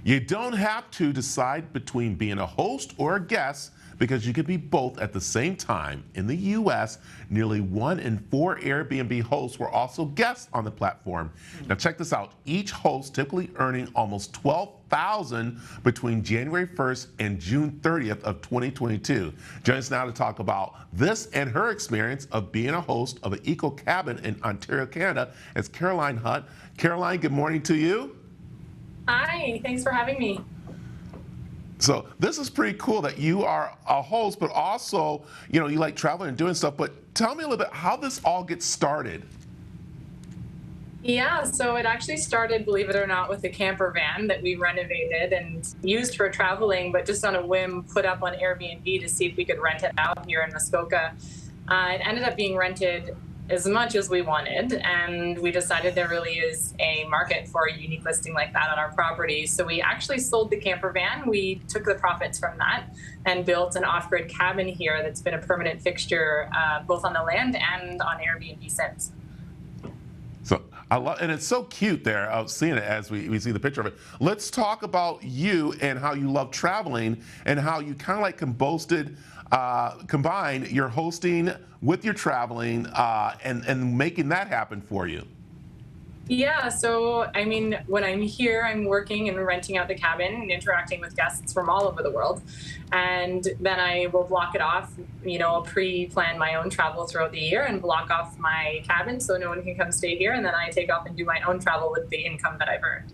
You don't have to decide between being a host or a guest because you can be both at the same time. In the U.S., nearly 1 in 4 Airbnb hosts were also guests on the platform. Now check this out. Each host typically earning almost $12,000 between January 1st and June 30th of 2022. Join us now to talk about this and her experience of being a host of an eco cabin in Ontario, Canada. It's Caroline Hutt. Caroline, good morning to you. Hi, thanks for having me. So this is pretty cool that you are a host, but also, you like traveling and doing stuff. But tell me a little bit how this all gets started. Yeah, so it actually started, believe it or not, with a camper van that we renovated and used for traveling, but just on a whim put up on Airbnb to see if we could rent it out here in Muskoka. It ended up being rented as much as we wanted, and we decided there really is a market for a unique listing like that on our property. So we actually sold the camper van. We took the profits from that and built an off-grid cabin here that's been a permanent fixture both on the land and on Airbnb since. So I love, and it's so cute there. I was seeing it as we see the picture of it. Let's talk about you and how you love traveling and how you kind of like combine your hosting with your traveling and making that happen for you. Yeah, so I mean, when I'm here, I'm working and renting out the cabin and interacting with guests from all over the world. And then I will block it off, I'll pre-plan my own travel throughout the year and block off my cabin so no one can come stay here. And then I take off and do my own travel with the income that I've earned.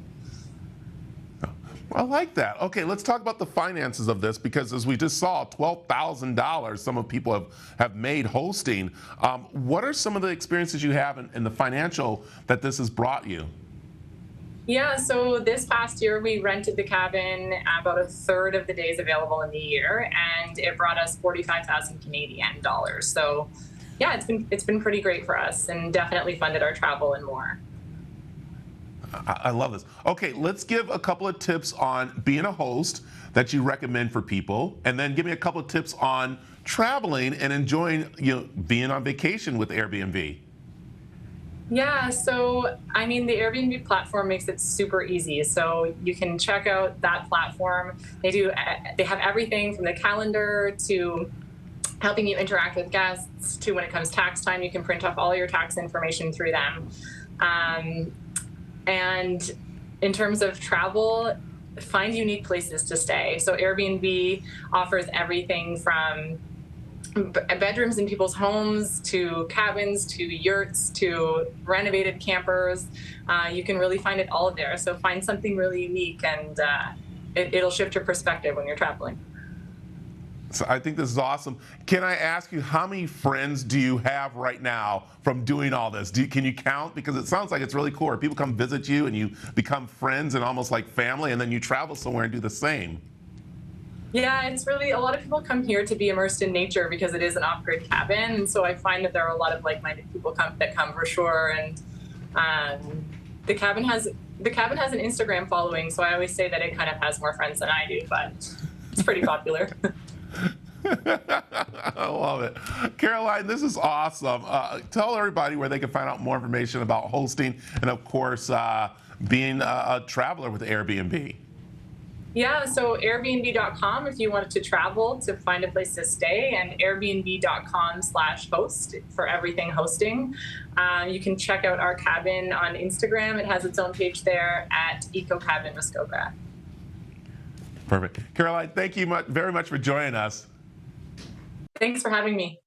I like that. Okay, let's talk about the finances of this because as we just saw, $12,000 some of people have made hosting. What are some of the experiences you have in the financial that this has brought you? Yeah, so this past year we rented the cabin about a third of the days available in the year, and it brought us 45,000 Canadian dollars. So yeah, it's been pretty great for us and definitely funded our travel and more. I love this. Okay, let's give a couple of tips on being a host that you recommend for people, and then give me a couple of tips on traveling and enjoying, being on vacation with Airbnb. Yeah, so I mean, the Airbnb platform makes it super easy. So you can check out that platform. They have everything from the calendar to helping you interact with guests to when it comes tax time, you can print off all your tax information through them. And in terms of travel, find unique places to stay. So Airbnb offers everything from bedrooms in people's homes to cabins to yurts to renovated campers. You can really find it all there. So find something really unique, and it'll shift your perspective when you're traveling. So I think this is awesome. Can I ask you, how many friends do you have right now from doing all this? Can you count? Because it sounds like it's really cool. People come visit you and you become friends and almost like family, and then you travel somewhere and do the same. Yeah, it's really, a lot of people come here to be immersed in nature because it is an off-grid cabin. And so I find that there are a lot of like-minded people that come for sure. And the cabin has an Instagram following, so I always say that it kind of has more friends than I do, but it's pretty popular. I love it. Caroline, this is awesome. Tell everybody where they can find out more information about hosting and, of course, being a traveler with Airbnb. Yeah, so Airbnb.com if you wanted to travel to find a place to stay, and Airbnb.com/host for everything hosting. You can check out our cabin on Instagram. It has its own page there at Eco Cabin Muskoka. Perfect. Caroline, thank you very much for joining us. Thanks for having me.